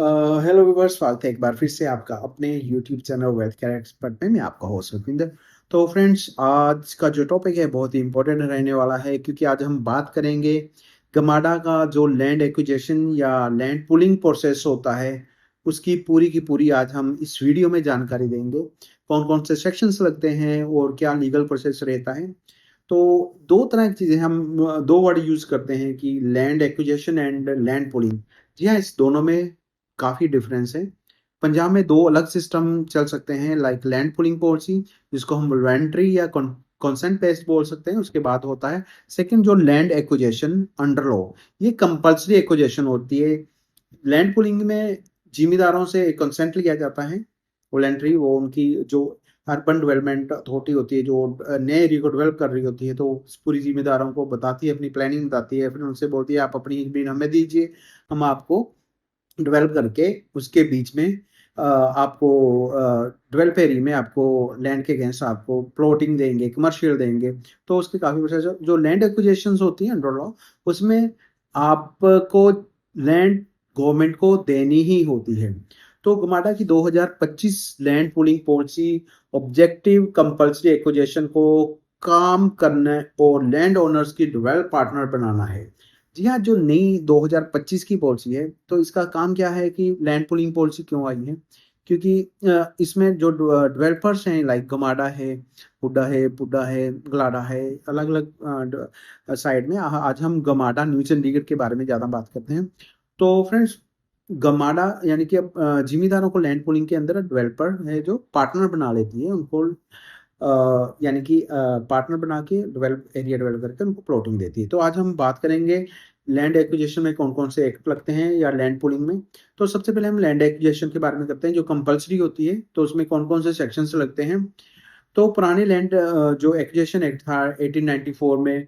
Hello viewers, स्वागत है एक बार फिर से आपका अपने YouTube channel wealth care expert में। मैं आपका होस्ट रुपिंदर। तो फ्रेंड्स, आज का जो टॉपिक है बहुत ही इंपॉर्टेंट रहने वाला है, क्योंकि आज हम बात करेंगे गमाडा का जो लैंड एक्विजिशन या लैंड पुलिंग प्रोसेस होता है, उसकी पूरी की पूरी आज हम इस वीडियो में जानकारी देंगे। कौन कौन से सेक्शंस लगते हैं और क्या लीगल प्रोसेस रहता है। तो दो तरह की चीज़ें हम दो वर्ड यूज़ करते हैं कि land acquisition and land pooling. जी हाँ, इस दोनों में काफ़ी डिफरेंस है। पंजाब में दो अलग सिस्टम चल सकते हैं, लाइक लैंड पुलिंग पॉलिसी, जिसको हम वॉलंटरी या कंसेंट बेस्ड बोल सकते हैं। उसके बाद होता है सेकंड, जो लैंड एक्विजिशन अंडर लॉ। ये कंपल्सरी एक्विजिशन होती है। लैंड पुलिंग में जिम्मेदारों से कंसेंट लिया जाता है। वॉलंटरी, वो उनकी जो अर्बन डेवलपमेंट अथॉरिटी होती है, जो नए एरिया को डेवलप कर रही होती है, तो पूरी जिम्मेदारों को बताती है, अपनी प्लानिंग बताती है, फिर उनसे बोलती है आप अपनी जमीन हमें दीजिए, हम आपको डेवलप करके उसके बीच में आपको डेवलप एरिया में आपको लैंड के अगेंस्ट आपको प्लॉटिंग देंगे, कमर्शियल देंगे। तो उसके काफ़ी प्रोसेस जो लैंड एक्विजिशन होती है अंडर लॉ, उसमें आपको लैंड गवर्नमेंट को देनी ही होती है। तो गमाडा की 2025 land pooling policy objective compulsory acquisition को काम करने और लैंड ओनर्स की डेवलप पार्टनर बनाना है। जी हाँ, जो नई 2025 की पॉलिसी है, तो इसका काम क्या है कि लैंड पूलिंग पॉलिसी क्यों आई है, क्योंकि इसमें जो डेवलपर्स हैं, लाइक गमाडा है, हुड्डा है, पुड्डा है, गलाडा है, अलग अलग साइड में। आज हम गमाडा न्यू चंडीगढ़ के बारे में ज़्यादा बात करते हैं। तो फ्रेंड्स, गमाडा यानी कि जिम्मेदारों को लैंड पूलिंग के अंदर डेवलपर है जो पार्टनर बना लेती है उनको, यानी कि पार्टनर बना के डेवलप एरिया डेवलप करके उनको प्लॉटिंग देती है। तो आज हम बात करेंगे लैंड एक्विजिशन में कौन कौन से एक्ट लगते हैं या लैंड पूलिंग में। तो सबसे पहले हम लैंड एक्विजिशन के बारे में करते हैं, जो कंपलसरी होती है। तो उसमें कौन कौन से सेक्शंस लगते हैं। तो पुराने लैंड जो एक्विजिशन एक्ट था 1894 में,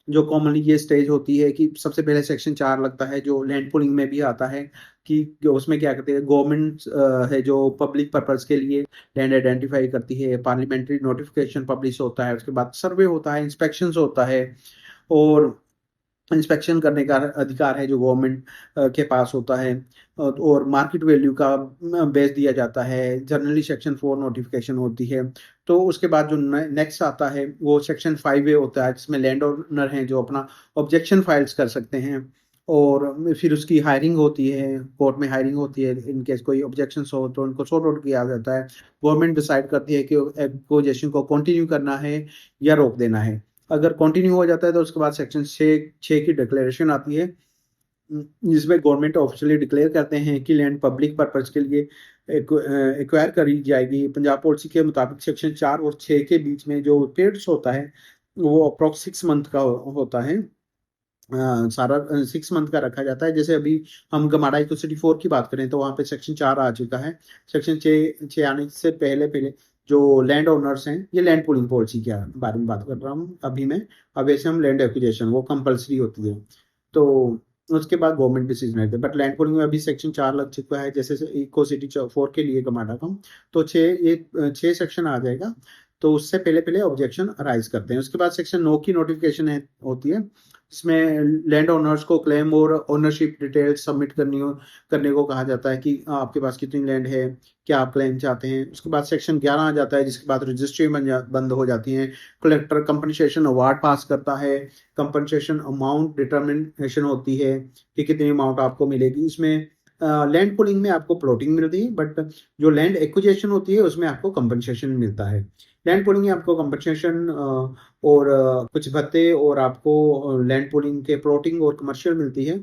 जो कॉमनली ये स्टेज होती है कि सबसे पहले सेक्शन 4 लगता है, जो लैंड पुलिंग में भी आता है, कि उसमें क्या करते हैं, गवर्नमेंट है जो पब्लिक पर्पस के लिए लैंड आइडेंटिफाई करती है, पार्लियामेंट्री नोटिफिकेशन पब्लिश होता है, उसके बाद सर्वे होता है, इंस्पेक्शंस होता है, और इंस्पेक्शन करने का अधिकार है जो गवर्नमेंट के पास होता है। और मार्केट वैल्यू का बेच दिया जाता है। जनरली सेक्शन 4 नोटिफिकेशन होती है। तो उसके बाद जो नेक्स्ट आता है वो सेक्शन 5A होता है, जिसमें लैंड ओनर हैं जो अपना ऑब्जेक्शन फाइल्स कर सकते हैं। और फिर उसकी हायरिंग होती है, कोर्ट में हायरिंग होती है। इन केस कोई ऑब्जेक्शन हो तो उनको सॉर्ट आउट किया जाता है। गवर्नमेंट डिसाइड करती है कि एक्विजिशन को कंटिन्यू करना है या रोक देना है। अगर कंटिन्यू हो जाता है तो उसके बाद सेक्शन 6 की डिक्लेरेशन आती है, जिसमें गवर्नमेंट ऑफिशियली डिक्लेयर करते हैं कि लैंड पब्लिक पर्पज के लिए एक्वायर करी जाएगी। पंजाब पॉलिसी के मुताबिक सेक्शन 4 और 6 के बीच में जो पीरियड्स होता है वो अप्रॉक्स 6 मंथ का होता है। सारा 6 मंथ का रखा जाता है। जैसे अभी हम गमाडा इकोसिटी 4 की बात करें तो वहाँ पे सेक्शन 4 आ चुका है। सेक्शन 6 आने से पहले पहले जो लैंड ओनर्स हैं, ये लैंड पूलिंग पॉलिसी के बारे में बात कर रहा हूँ अभी मैं। अब ऐसे हम लैंड एक्विजिशन वो कंपलसरी होती है, तो उसके बाद गवर्नमेंट डिसीजन लेते हैं। बट लैंड पूलिंग में अभी सेक्शन 4 लग चुका है, जैसे इको सिटी 4 के लिए गमाडा का। तो 6 सेक्शन आ जाएगा। तो उससे पहले पहले ऑब्जेक्शन अराइज करते हैं। उसके बाद सेक्शन 9 की नोटिफिकेशन होती है, इसमें लैंड ओनर्स को क्लेम और ओनरशिप डिटेल्स सबमिट करने को कहा जाता है कि आपके पास कितनी लैंड है, क्या आप क्लेम चाहते हैं। उसके बाद सेक्शन 11 आ जाता है, जिसके बाद रजिस्ट्री बंद हो जाती है। कलेक्टर कंपनसेशन अवार्ड पास करता है। कंपनसेशन अमाउंट डिटर्मिनेशन होती है कि कितनी अमाउंट आपको मिलेगी। इसमें लैंड पुलिंग में आपको प्लॉटिंग मिलती है, बट जो लैंड एक्विजिशन होती है उसमें आपको कंपनसेशन मिलता है। लैंड पुलिंग में आपको कंपनसेशन और कुछ भत्ते और आपको लैंड पुलिंग के प्लॉटिंग और कमर्शियल मिलती है।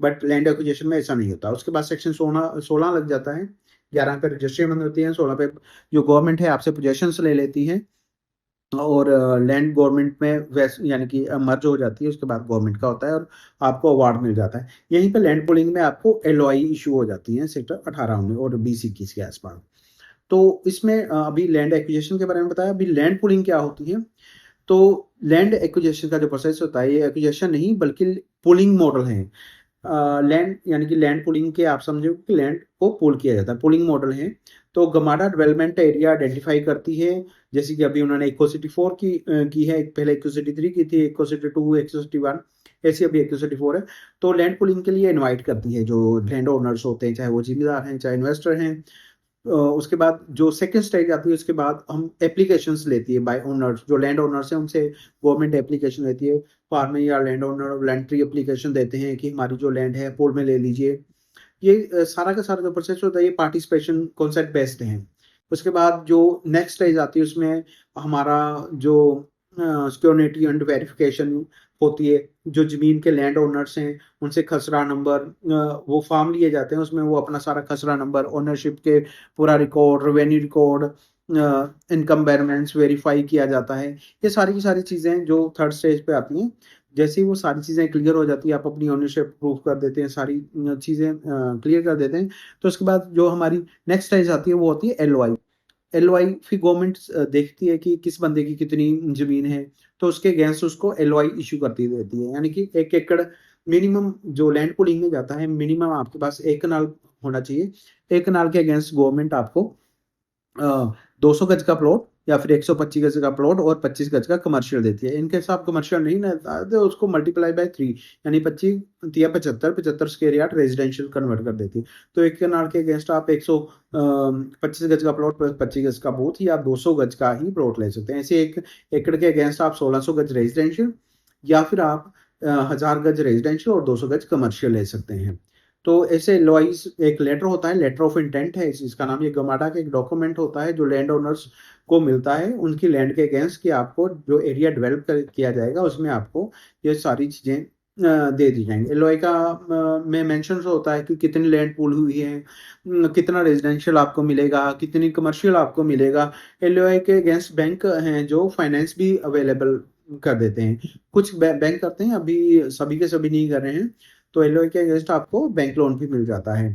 बट लैंड एक्विजिशन में ऐसा नहीं होता। उसके बाद सेक्शन 16 लग जाता है। 11 पे रजिस्ट्री बंद होती है, 16 पे जो गवर्नमेंट है आपसे पोजेशन ले लेती है और लैंड गवर्नमेंट में वैसे यानी कि मर्ज हो जाती है। उसके बाद गवर्नमेंट का होता है और आपको अवार्ड मिल जाता है। यहीं पे लैंड पुलिंग में आपको एलओआई इशू हो जाती है सेक्टर 18 में और 20-21 के आसपास। तो इसमें अभी लैंड एक्विजिशन के बारे में बताया। अभी लैंड पुलिंग क्या होती है। तो लैंड एक्विजिशन का जो प्रोसेस होता है, ये एक्विजिशन नहीं बल्कि पुलिंग मॉडल है। लैंड यानी कि लैंड पुलिंग के आप समझो कि लैंड को पुल किया जाता है, पुलिंग मॉडल है। तो गमाडा डेवलपमेंट एरिया आइडेंटिफाई करती है, जैसे कि अभी उन्होंने इको सिटी 4 की है, पहले इको सिटी 3 की थी, इको सिटी 2, इको सिटी 1। ऐसी अभी 134 है। तो लैंड पूलिंग के लिए इनवाइट करती है जो लैंड ओनर्स होते हैं, चाहे वो जिम्मेदार हैं चाहे इन्वेस्टर हैं। उसके बाद जो सेकंड स्टेज आती है, उसके बाद हम एप्लीकेशंस लेती है बाय ओनर्स, जो लैंड ओनर्स हैं उनसे गवर्नमेंट एप्लीकेशन लेती है। फार्मर या land owner land tree application देते हैं कि हमारी जो लैंड है पोल में ले लीजिए। ये सारा का सारा जो प्रोसेस होता है ये पार्टिसिपेशन कॉन्सेप्ट बेस्ड है। उसके बाद जो नेक्स्ट स्टेज आती है उसमें हमारा जो सिक्योरिटी एंड वेरिफिकेशन होती है। जो जमीन के लैंड ओनर्स हैं उनसे खसरा नंबर, वो फॉर्म लिए जाते हैं, उसमें वो अपना सारा खसरा नंबर, ओनरशिप के पूरा record, revenue record, income balance verify किया जाता है। ये सारी की सारी चीज़ें जो थर्ड स्टेज पे आती हैं, जैसे ही वो सारी चीज़ें क्लियर हो जाती है, आप अपनी ओनरशिप प्रूफ कर देते हैं, सारी चीज़ें क्लियर कर देते हैं, तो उसके बाद जो हमारी नेक्स्ट स्टेज आती है वो होती है एलओआई। एलओआई फिर गवर्नमेंट देखती है कि किस बंदे की कितनी ज़मीन है, तो उसके अगेंस्ट उसको एलओआई इश्यू करती रहती है। यानी कि 1 एकड़ मिनिमम जो लैंड पूलिंग में जाता है, मिनिमम आपके पास 1 कनाल होना चाहिए। 1 कनाल के अगेंस्ट गवर्नमेंट आपको 200 गज का प्लॉट या फिर 125 गज का प्लॉट और 25 गज का कमर्शियल देती है। इनके साथ कमर्शियल नहीं रहता है तो उसको मल्टीप्लाई बाय 3, यानी 25 या 75 स्क्वायर यार्ड रेजिडेंशियल कन्वर्ट कर देती है। तो 1 कनाल के अगेंस्ट आप 125 गज का प्लॉट प्लस 25 गज का बूथ या 200 गज का ही प्लॉट ले सकते हैं। ऐसे 1 एकड़ के अगेंस्ट आप 1600 गज रेजिडेंशियल या फिर आप 1000 गज रेजिडेंशियल और 200 गज कमर्शियल ले सकते हैं। तो ऐसे लॉइस एक लेटर होता है, लेटर ऑफ इंटेंट है इसका नाम। ये गमाडा का एक डॉक्यूमेंट होता है जो लैंड ओनर्स को मिलता है उनकी लैंड के अगेंस्ट, कि आपको जो एरिया डेवलप किया जाएगा उसमें आपको ये सारी चीज़ें दे दी जाएंगी। एलओआई का में मेंशन होता है कि कितनी लैंड पूल हुई है, कितना रेजिडेंशियल आपको मिलेगा, कितनी कमर्शियल आपको मिलेगा। एलओआई के अगेंस्ट बैंक हैं जो फाइनेंस भी अवेलेबल कर देते हैं। कुछ बैंक करते हैं, अभी सभी के सभी नहीं कर रहे हैं। तो एलओआई के अगेंस्ट आपको बैंक लोन भी मिल जाता है।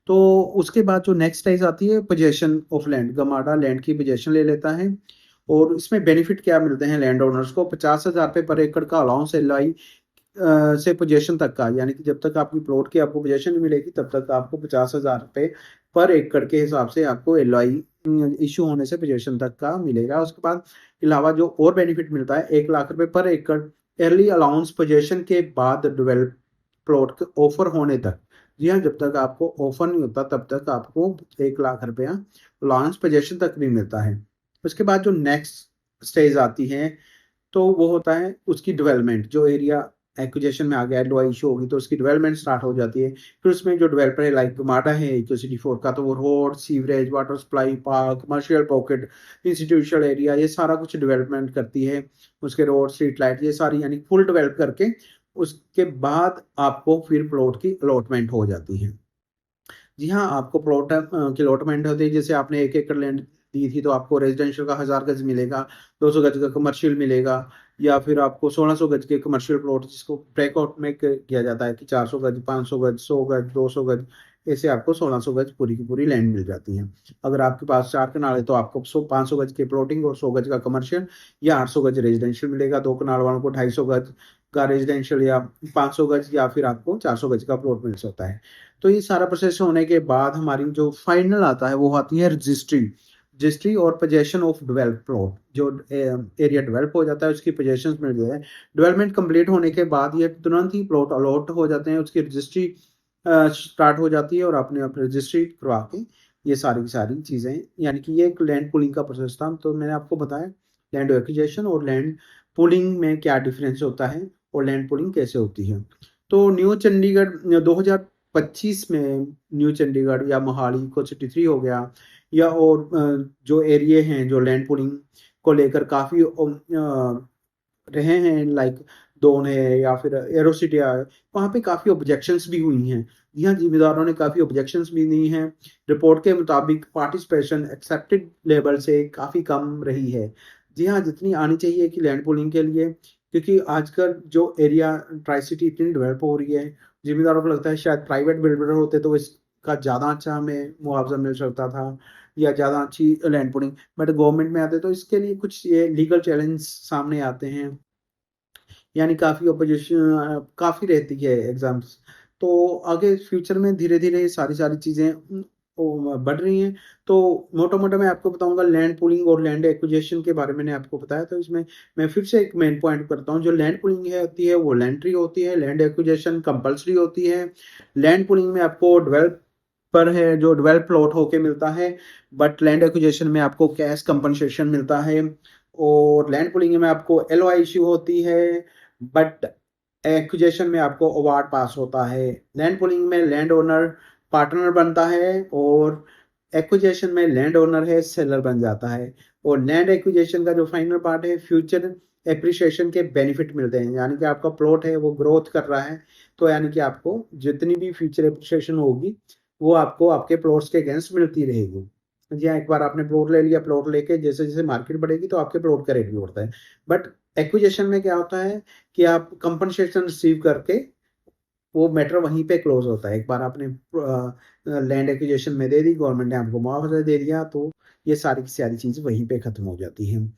तो उसके बाद जो नेक्स्ट स्टेज आती है possession of land, GMADA land की पोजेशन ले लेता है। और इसमें बेनिफिट क्या मिलते हैं लैंड ओनर्स को, 50,000 रुपये पर एकड़ का अलाउंस एलओआई से पोजेशन तक का, यानी कि जब तक आपकी प्लॉट की आपको पोजेशन नहीं मिलेगी तब तक आपको 50,000 रुपये पर एकड़ के हिसाब से आपको एलओआई इशू होने से पोजेशन तक का मिलेगा। उसके बाद अलावा जो और बेनिफिट मिलता है 1 लाख रुपए पर एकड़ अर्ली अलाउंस पोजेशन के बाद डेवलप प्लॉट के ऑफर होने तक। जी हाँ, जब तक आपको ऑफर नहीं होता तब तक आपको 1 लाख रुपया लॉन्च पोजेशन तक भी मिलता है। उसके बाद जो नेक्स्ट स्टेज आती है तो वो होता है उसकी डेवलपमेंट। जो एरिया एक्विजिशन में आ गया, एलओआई इशू होगी तो उसकी डेवलपमेंट स्टार्ट हो जाती है। फिर उसमें जो डेवलपर है लाइक माटा है इको का, तो वो road, sewerage, water supply, park, commercial pocket, institutional area, ये सारा कुछ डेवलपमेंट करती है। उसके रोड, स्ट्रीट लाइट, ये सारी यानी फुल डेवलप करके उसके बाद आपको फिर प्लॉट की अलॉटमेंट हो जाती है। जी हाँ, आपको प्लॉट की अलॉटमेंट होती है। जैसे आपने 1 एकड़ लैंड दी थी तो आपको रेजिडेंशियल का 1000 गज मिलेगा, 200 गज का कमर्शियल मिलेगा, या फिर आपको 1600 गज के कमर्शियल प्लॉट जिसको ब्रेकआउट में किया जाता है कि 400 गज, 500 गज, 100 गज, 200 गज, ऐसे आपको 1600 गज पूरी की पूरी लैंड मिल जाती है। अगर आपके पास 4 कनाल है तो आपको 500 गज के प्लॉटिंग और 100 गज का कमर्शियल या 800 गज रेजिडेंशियल मिलेगा। 2 कनाल वालों को 250 गज का रेजिडेंशियल या 500 गज या फिर आपको 400 गज का प्लॉट मिल सकता है। तो ये सारा प्रोसेस होने के बाद हमारी जो फाइनल आता है वो आती है रजिस्ट्री। रजिस्ट्री और पोजेशन ऑफ डेवलप प्लॉट, जो एरिया डेवलप हो जाता है उसकी पोजेशन मिल जाए। डेवलपमेंट कंप्लीट होने के बाद ये तुरंत ही प्लॉट अलॉट हो जाते हैं, उसकी रजिस्ट्री स्टार्ट हो जाती है और आपने अपनी रजिस्ट्री करवा के ये सारी की सारी चीज़ें, यानी कि ये एक लैंड पूलिंग का प्रोसेस था। तो मैंने आपको बताया लैंड एक्विजिशन और लैंड पूलिंग में क्या डिफरेंस होता है और लैंड पूलिंग कैसे होती है। तो न्यू चंडीगढ़ 2025 में न्यू चंडीगढ़ या मोहाली को सिटी 3 हो गया, या और जो एरिए हैं जो लैंड पूलिंग को लेकर काफ़ी रहे हैं लाइक दोन है या फिर एरोसिटिया है, वहाँ पे काफ़ी ऑब्जेक्शंस भी हुई हैं। जी हाँ, जिम्मेदारों ने काफ़ी ऑब्जेक्शंस भी दी हैं। रिपोर्ट के मुताबिक पार्टिसिपेशन एक्सेप्टेड लेवल से काफ़ी कम रही है। जी हाँ, जितनी आनी चाहिए कि लैंड पूलिंग के लिए, क्योंकि आजकल जो एरिया ट्राई सिटी इतनी डेवलप हो रही है, जिम्मेदारों को लगता है शायद प्राइवेट बिल्डर होते तो इसका ज़्यादा अच्छा हमें मुआवजा मिल सकता था या ज़्यादा अच्छी लैंड पूलिंग, बट गवर्नमेंट में आते तो इसके लिए कुछ ये लीगल चैलेंज सामने आते हैं, यानी काफ़ी ऑपोजिशन काफ़ी रहती है एग्जाम्स। तो आगे फ्यूचर में धीरे धीरे सारी सारी चीज़ें बढ़ रही हैं। तो मोटा मोटा मैं आपको बताऊंगा लैंड पूलिंग और लैंड एक्विजिशन के बारे में मैंने आपको बताया। तो इसमें मैं फिर से एक मेन पॉइंट करता हूँ, जो लैंड पूलिंग है होती है वो लैंड्री होती है, लैंड एक्विजिशन कंपल्सरी होती है। लैंड पूलिंग में आपको डेवलपर है जो डेवलप प्लॉट होके मिलता है, बट लैंड एक्विजिशन में आपको कैश कंपनसेशन मिलता है। और लैंड पूलिंग में आपको एलओआई इश्यू होती है, बट एक्विजिशन में आपको अवार्ड पास होता है। लैंड पूलिंग में लैंड ओनर पार्टनर बनता है, और एक्विजिशन में लैंड ओनर है सेलर बन जाता है। और लैंड एक्विजिशन का जो फाइनल पार्ट है, फ्यूचर एप्रिसिएशन के बेनिफिट मिलते हैं, यानी कि आपका प्लॉट है वो ग्रोथ कर रहा है, तो यानी कि आपको जितनी भी फ्यूचर एप्रिसिएशन होगी वो आपको आपके प्लॉट्स के अगेंस्ट मिलती रहेगी। जी हाँ, एक बार आपने प्लॉट ले लिया, प्लॉट लेके जैसे जैसे मार्केट बढ़ेगी तो आपके प्लॉट का रेट भी बढ़ता है। बट एक्विजिशन में क्या होता है कि आप कंपनसेशन रिसीव करके वो मैटर वहीं पे क्लोज होता है। एक बार आपने लैंड एक्विजिशन में दे दी, गवर्नमेंट ने आपको मुआवजा दे दिया, तो ये सारी की सारी चीज वहीं पे खत्म हो जाती है।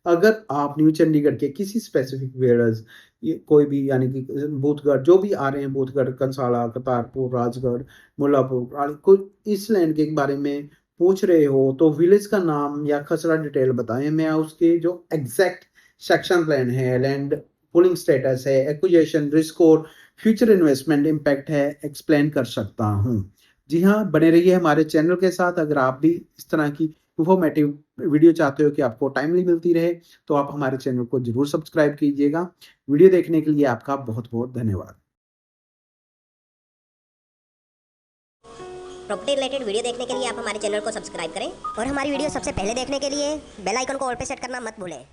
अगर आप न्यू चंडीगढ़ के किसी स्पेसिफिक वेयर्स, कोई भी यानी कि बूथगढ़ जो भी आ रहे हैं, बूथगढ़, कंसाला, करतारपुर, राजगढ़, मुल्लापुर, कोई इस लैंड के बारे में पूछ रहे हो, तो विलेज का नाम या खसरा डिटेल बताएं, मैं उसके जो एग्जैक्ट सेक्शन प्लान है, लैंड पुलिंग स्टेटस है, एक्विजिशन रिस्क और फ्यूचर इन्वेस्टमेंट इम्पैक्ट है, एक्सप्लेन कर सकता हूँ। जी हाँ, बने रहिए हमारे चैनल के साथ। अगर आप भी इस तरह की इंफॉर्मेटिव वीडियो चाहते हो कि आपको टाइमली मिलती रहे, तो आप हमारे चैनल को जरूर सब्सक्राइब कीजिएगा। वीडियो देखने के लिए आपका बहुत बहुत धन्यवाद। प्रॉपर्टी रिलेटेड वीडियो देखने के लिए आप हमारे चैनल को सब्सक्राइब करें और हमारी वीडियो सबसे पहले देखने के लिए बेल आइकन को ऑल पे सेट करना मत भूलें।